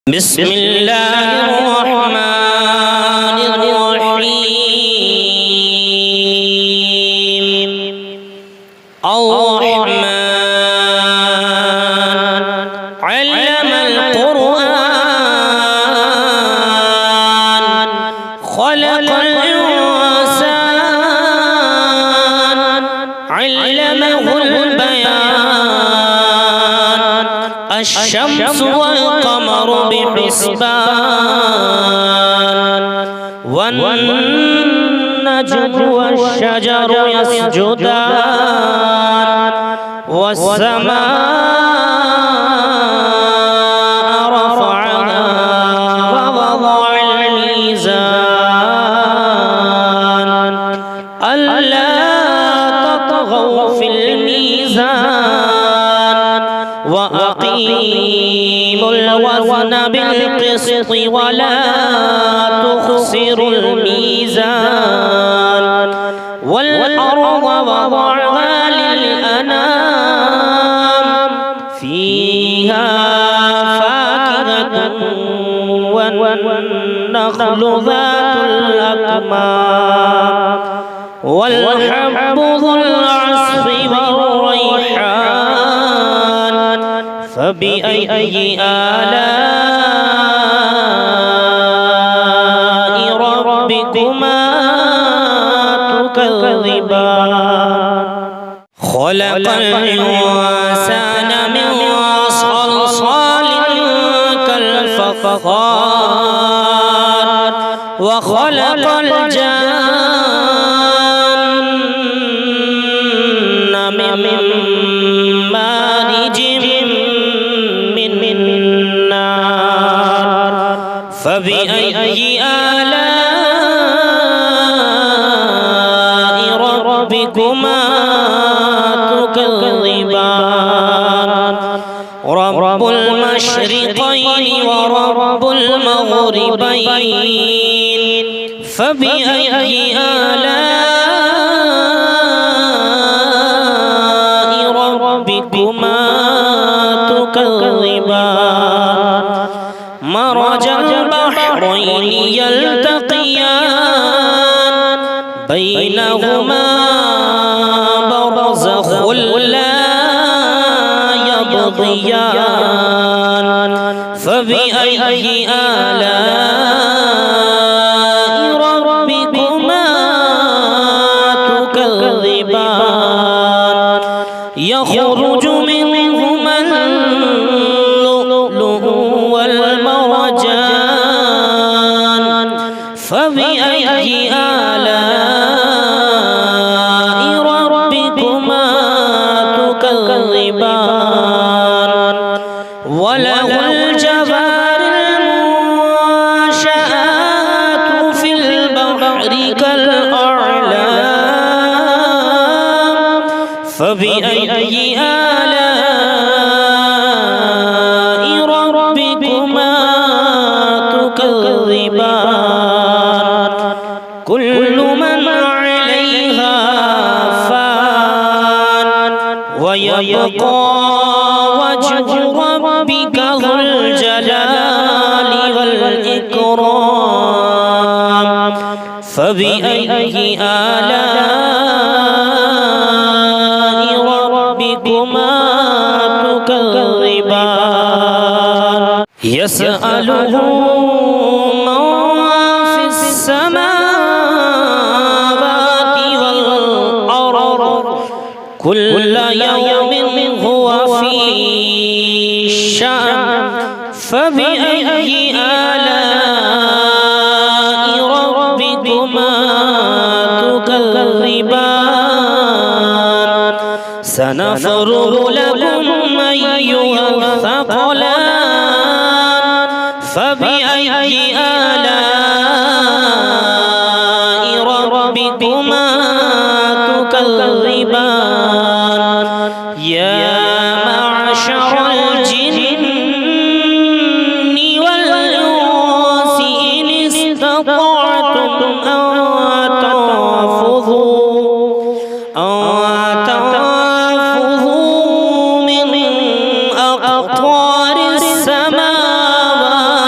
بسم الله الرحمن الرحيم الرحمن علم القرآن خلق الإنسان علمه البيان الشمس والقمر بحسبان والنجم والشجر يسجدان والسماء رفعها ووضع الميزان ألا تطغوا في الميزان وأقيموا الوزن بالقسط ولا تخسروا الميزان والأرض وضعها للأنام فيها فاكهة والنخل ذات الأكمام والحب ذو العصف والريحان فبأي آلاء ربكما تكذبان خلق الإنسان من صلصال كالفخار وخلق الجن من مارج من نار فبأي آلاء ربكما تكذبان رب المشرقين ورب المغربين فبأي آلاء ربكما تكذبان مرج البحرين يلتقيان بينهما برزخ لا يبغيان فبأي آلاء ربكما تكذبان يخرج منهما اللؤلؤ والمرجان فبأي آلاء ربكما تكذبان وله الجوار المنشآت في البحر كالأعلام فبأي آلاء ربكما تكذبان كل من عليها فان ويبقى وجه ربك ذو الجلال والإكرام فبأي آلاء ربكما تكذبان يسأله من في السماوات والأرض كل يوم هو في شأن فبأي آلاء ربكما تكذبان سنفرغ لكم أيها الثقلان فبأي آلاء ربكما تكذبان يا معشر الجن والإنس إن استطعتم أن تنفذوا من أقطار السماوات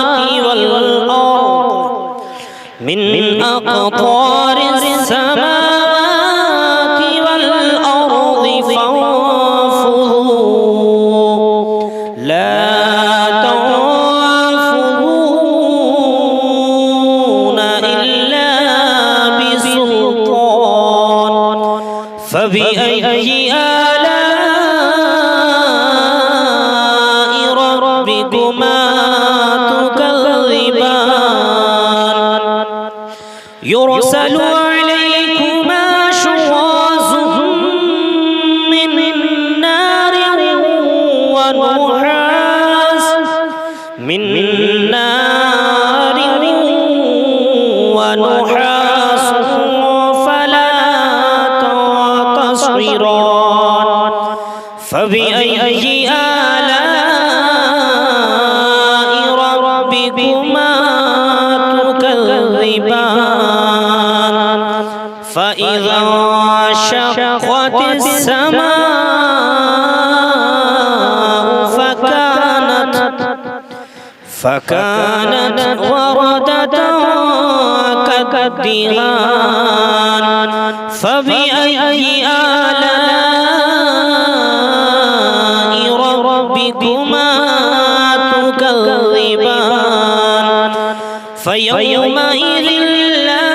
أقطار السماوات والأرض فانفذوا لا تنفذون إلا بسلطان فبأي آلاء ربكما تكذبان يرسل عليكما شواظ من نار ونحاس فلا تنتصران فبأي آلاء ربكما تكذبان فإذا انشقت السماء فكانت وردة كالدهان فبأي آلاء ربكما تكذبان فيومئذ لا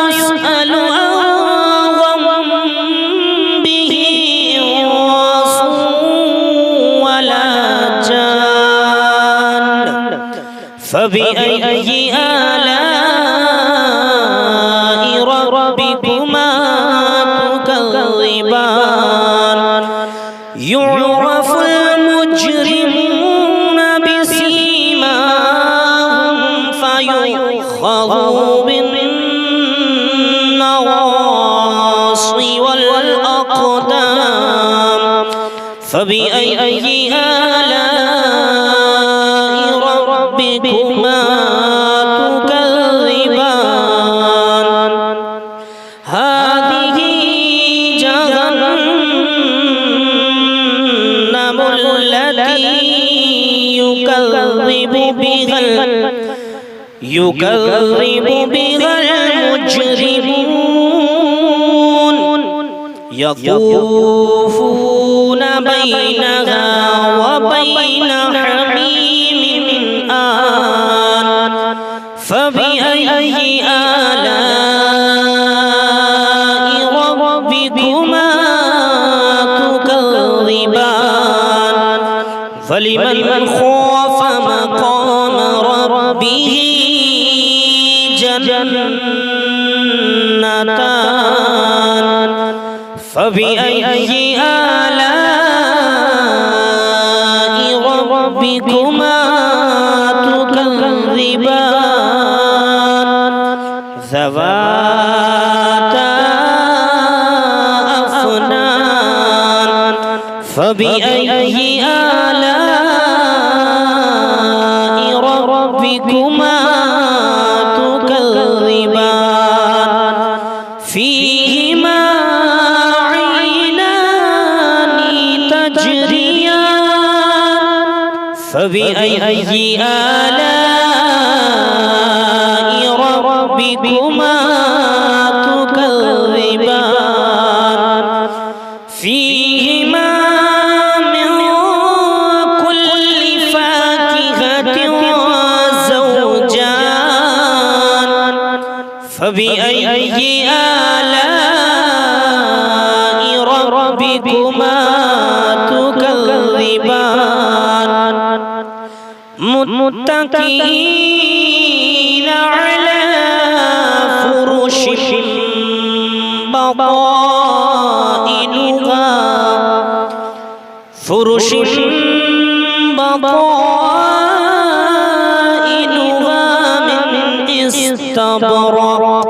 يسأل عن ذنبه إنس ولا جان فبأي آلاء ربكما تكذبان يعرف المجرمون بسيماهم فيؤخذ بالنواصي والأقدام فبأي آلاء ربكما تكذبان هذه جهنم التي يكذب بها المجرمون يطوفون بينها وبين حميم آن فبأي آلاء ربكما تكذبان فلمن خاف مقام ربه جنتان فبأي آلاء ربكما تكذبان ذواتا أفنان فبأي آلاء ربكما تكذبان فيهما عينان تجريان فبأي آلاء ربكما تكذبان فيهما من كل فاكهة زوجان فبأي آلاء ربكما تكذبان متكئين على فرش بطائنها من استبرق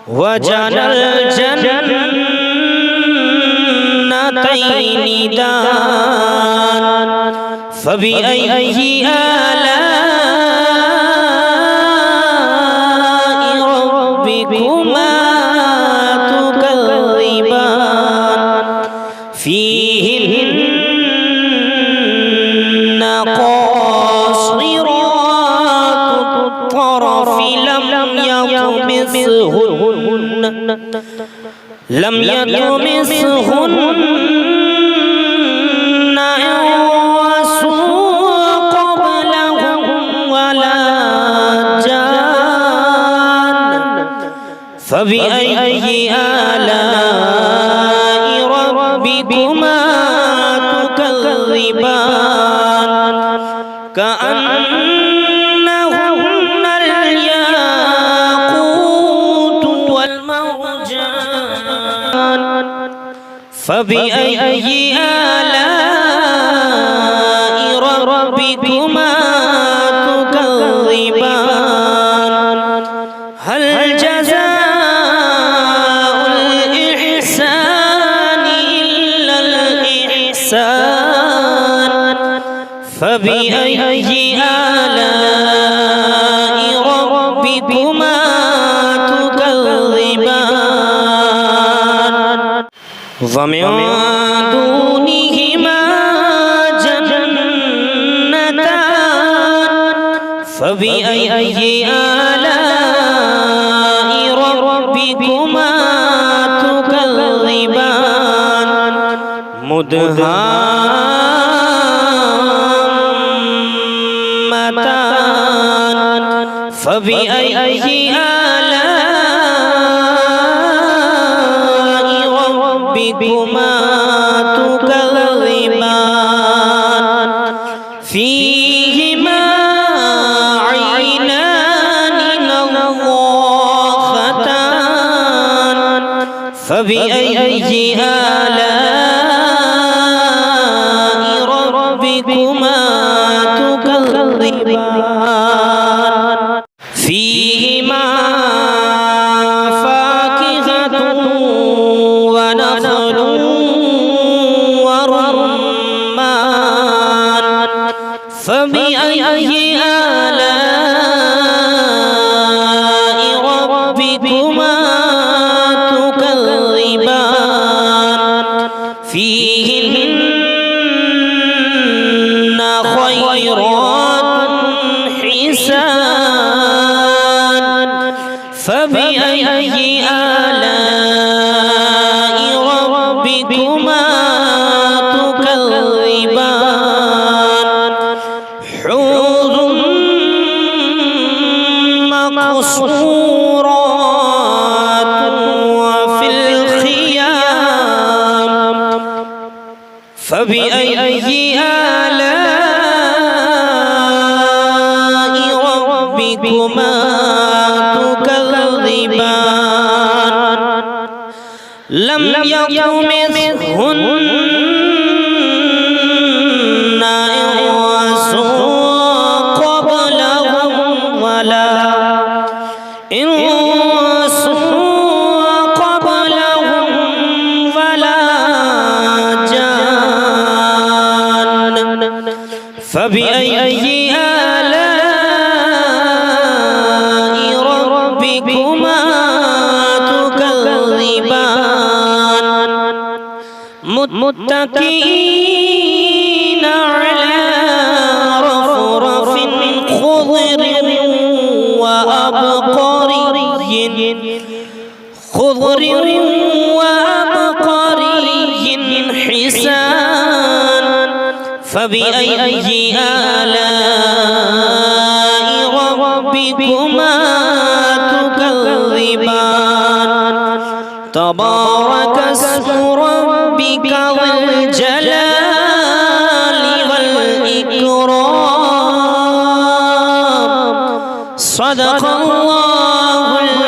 وجنى الجنتين دان فبأي آلاء ربكما تكذبان فيهن قاصرات الطرف لم يطمثهن يطمثهن لم يطمثهن إنس قبلهم ولا جان فبأي آلاء ربكما تكذبان كأنهن الياقوت والمرجان فبأي آلاء ربكما تكذبان هل جزاء الإحسان إلا الإحسان فبأي آلاء ربكما تكذبان ومن دونهما جنتان فبأي آلاء ربكما تكذبان مدهامتان فبأي آلاء ربكما تكذبان فيهما عينان نضاختان فبأي آلاء ربكما تكذبان فيهما فاكهة ونخل ورمان فبأي آلاء ربكما تكذبان فيهن خيرات حسان فبأي آلاء ربكما تكذبان حور مقصورات وفي الخيام فبأي آلاء ربكما تكذبان لم يطمثهن إنس قبلهم ولا إنس قبلهم ولا جان فبأي آلاء ربكما تكذبان متكئين على رفرف خضر وأبقري حسان فبأي آلاء ربكما تكذبان تبارك اسم ربك ذي الجلال والإكرام صدق الله